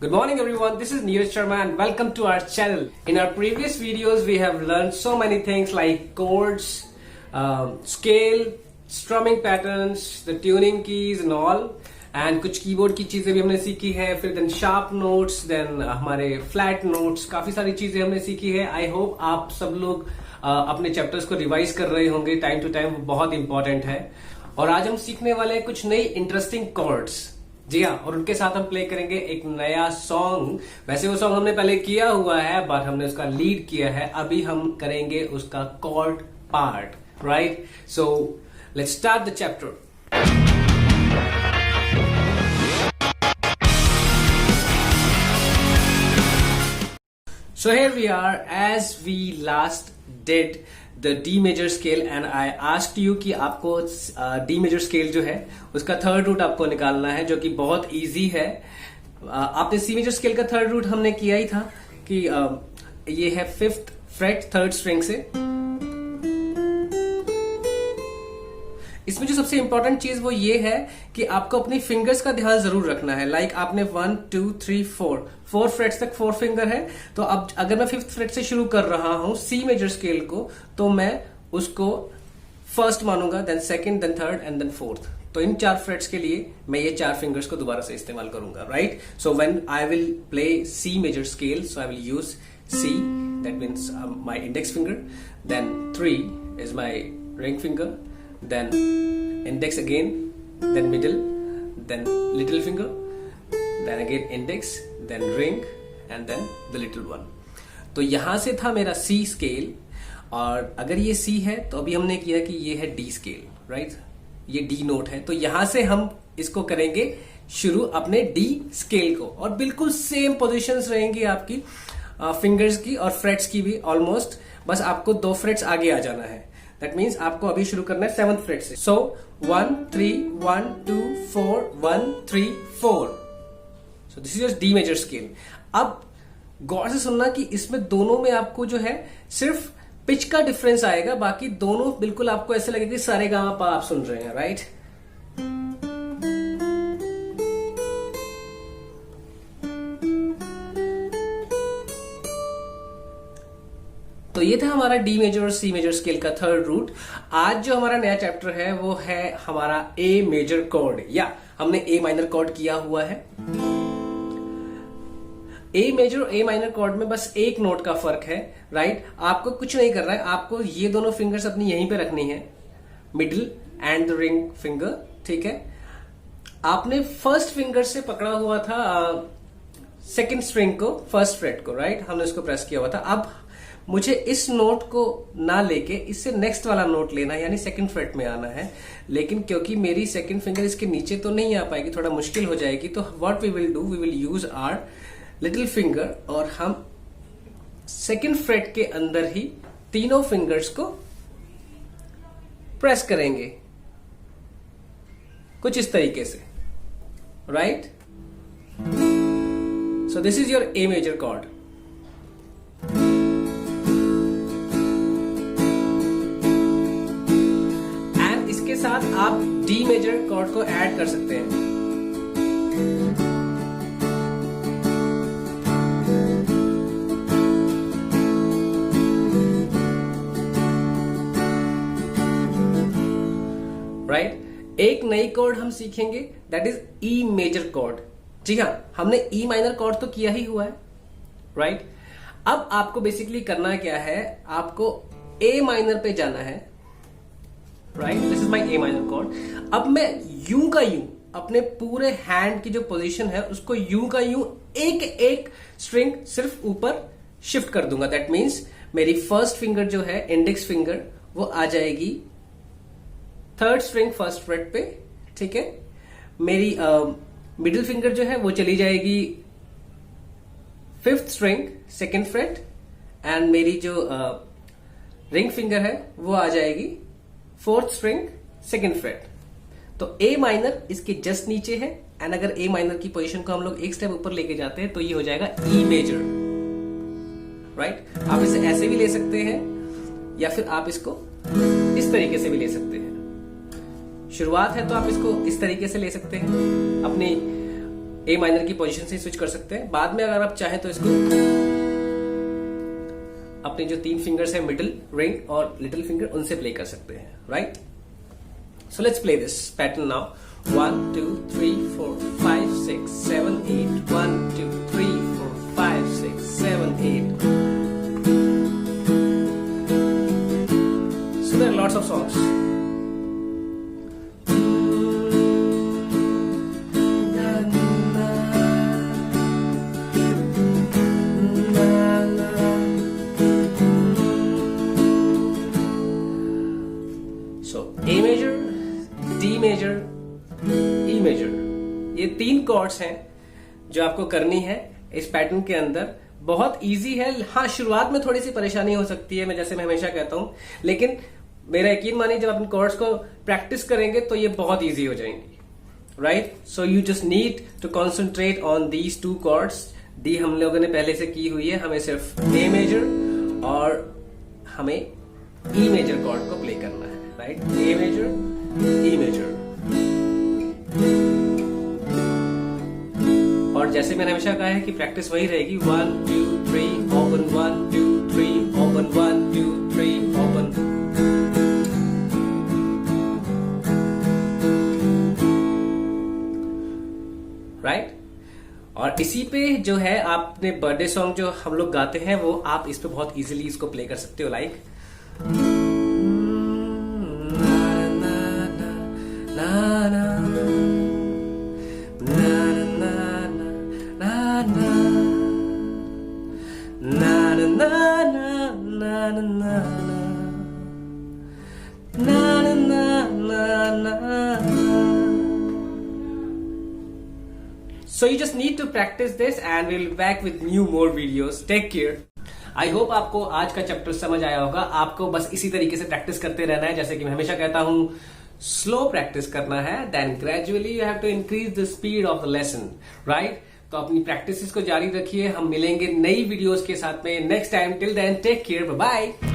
Good morning everyone, this is Neeraj Sharma and welcome to our channel. In our previous videos we have learned so many things like chords, scale, strumming patterns, the tuning keys and all. And कुछ keyboard की चीजें भी हमने सीखी है, फिर then sharp notes, then हमारे flat notes, काफी सारी चीजें हमने सीखी है. आई होप आप सब लोग अपने चैप्टर्स को रिवाइज कर रहे होंगे टाइम टू टाइम, बहुत इंपॉर्टेंट है. और आज हम सीखने वाले हैं कुछ नई इंटरेस्टिंग कॉर्ड्स. जी हाँ, और उनके साथ हम प्ले करेंगे एक नया सॉन्ग. वैसे वो सॉन्ग हमने पहले किया हुआ है बट हमने उसका लीड किया है. अभी हम करेंगे उसका chord part, right? So let's start the chapter. So here we are, as we last did the D major scale and I asked you कि आपको D major scale जो है उसका थर्ड रूट आपको निकालना है, जो कि बहुत इजी है. आपने C major scale का थर्ड रूट हमने किया ही था कि ये है 5th फ्रेट 3rd स्ट्रिंग से. इसमें जो सबसे इंपॉर्टेंट चीज वो ये है कि आपको अपनी फिंगर्स का ध्यान जरूर रखना है. लाइक आपने 1 2 3 4 फ्रेट्स तक 4 फिंगर है. तो अब अगर मैं 5th फ्रेट से शुरू कर रहा हूं सी मेजर स्केल को, तो मैं उसको फर्स्ट मानूंगा, then second, then third and then fourth. तो इन 4 फ्रेट्स के लिए मैं ये 4 फिंगर्स को दोबारा से इस्तेमाल करूंगा, right? So when I will play C major scale, so I will use C, that means my index finger, then 3 is my ring finger, then index again, then middle, then little finger, then again index, then ring and then the little one. तो यहां से था मेरा C scale. और अगर ये C है तो अभी हमने किया कि ये है D स्केल, राइट? ये D नोट है. तो यहां से हम इसको करेंगे शुरू अपने D स्केल को, और बिल्कुल सेम पोजीशंस रहेंगी आपकी फिंगर्स की और फ्रेट्स की भी ऑलमोस्ट. बस आपको 2 फ्रेट्स आगे आ जाना है. दैट मीन्स आपको अभी शुरू करना है 7th फ्रेट से. So 1 3 1 2 4 1 3 4. So this is your D major scale. अब गौर से सुनना कि इसमें दोनों में आपको जो है सिर्फ पिच का डिफरेंस आएगा, बाकी दोनों बिल्कुल आपको ऐसे लगेगा कि सारे गामा पा आप सुन रहे हैं, राइट? तो ये था हमारा डी मेजर और सी मेजर स्केल का थर्ड रूट. आज जो हमारा नया चैप्टर है वो है हमारा ए मेजर कॉर्ड, या हमने ए माइनर कॉर्ड किया हुआ है. ए मेजर और ए माइनर कॉर्ड में बस एक नोट का फर्क है, राइट? आपको कुछ नहीं करना है, आपको ये दोनों फिंगर्स अपनी यहीं पे रखनी है, middle and the ring finger, ठीक है? आपने फर्स्ट फिंगर से पकड़ा हुआ था सेकेंड स्ट्रिंग को, फर्स्ट फ्रेट को, राइट? हमने उसको प्रेस किया हुआ था. अब मुझे इस नोट को ना लेके इससे नेक्स्ट वाला नोट लेना है, यानी सेकंड फ्रेट में आना है. लेकिन क्योंकि मेरी सेकंड फिंगर इसके नीचे तो नहीं आ पाएगी, थोड़ा मुश्किल हो जाएगी, तो what we will do, we will use our little finger और हम सेकंड फ्रेट के अंदर ही तीनों फिंगर्स को प्रेस करेंगे कुछ इस तरीके से, right? So this is your A major chord. साथ आप डी मेजर कॉर्ड को ऐड कर सकते हैं. राइट? एक नई कॉर्ड हम सीखेंगे, that is E major chord. जी हाँ, हमने ई माइनर कॉर्ड तो किया ही हुआ है, राइट? अब आपको बेसिकली करना क्या है, आपको ए माइनर पे जाना है, right? This is my A minor cord. अब मैं यूं का यूं अपने पूरे हैंड की जो पोजीशन है उसको यूं का यूं एक एक स्ट्रिंग सिर्फ ऊपर शिफ्ट कर दूंगा. दैट मीन्स मेरी फर्स्ट फिंगर जो है इंडेक्स फिंगर वो आ जाएगी 3rd स्ट्रिंग फर्स्ट फ्रेट पे, ठीक है? मेरी मिडिल फिंगर जो है वो चली जाएगी 5th string 2nd freight, and मेरी जो रिंग फिंगर है वो आ जाएगी 4th स्ट्रिंग 2nd फ्रेट. तो ए माइनर इसके जस्ट नीचे है, एंड अगर ए माइनर की पोजीशन को हम लोग एक स्टेप ऊपर लेके जाते हैं तो ये हो जाएगा ई मेजर, राइट? आप इसे ऐसे भी ले सकते हैं या फिर आप इसको इस तरीके से भी ले सकते हैं. शुरुआत है तो आप इसको इस तरीके से ले सकते हैं, अपनी ए माइनर की पोजीशन से स्विच कर सकते हैं। बाद में अगर आप चाहें तो इसको अपने जो 3 फिंगर्स है, मिडिल, रिंग और लिटिल फिंगर, उनसे प्ले कर सकते हैं, right. So let's play this pattern now. 1 2 3 4 5 6 7 8 1 2 3 4 5 6 7 8। So there are lots of songs. A major, D major, E major, ये 3 कॉर्ड्स हैं जो आपको करनी है इस पैटर्न के अंदर। बहुत इजी है। हाँ, शुरुआत में थोड़ी सी परेशानी हो सकती है, जैसे मैं हमेशा कहता हूं, लेकिन मेरा यकीन मानिए जब आप कॉर्ड्स को प्रैक्टिस करेंगे तो ये बहुत इजी हो जाएंगी, right. So you just need to concentrate on these 2 chords. D हम लोगों ने पहले से की हुई है, हमें सिर्फ ए मेजर और हमें ई मेजर कॉर्ड को प्ले करना है, राइट। ए मेजर, ई मेजर। और जैसे मैंने हमेशा कहा है कि प्रैक्टिस वही रहेगी, 1 2 3 ओपन, 1 2 3 ओपन, 1 2 3 ओपन। राइट। और इसी पे जो है आपने बर्थडे सॉन्ग जो हम लोग गाते हैं वो आप इस पे बहुत इजीली इसको प्ले कर सकते हो, like So you just need to practice this and we'll be back with more videos. Take care. I hope आपको आज का चैप्टर समझ आया होगा। आपको बस इसी तरीके से प्रैक्टिस करते रहना है, जैसे कि मैं हमेशा कहता हूं, स्लो प्रैक्टिस करना है, then gradually you have to increase the speed of the lesson, right. तो अपनी प्रैक्टिस को जारी रखिए। हम मिलेंगे नई वीडियोस के साथ में next time. Till then take care, bye bye.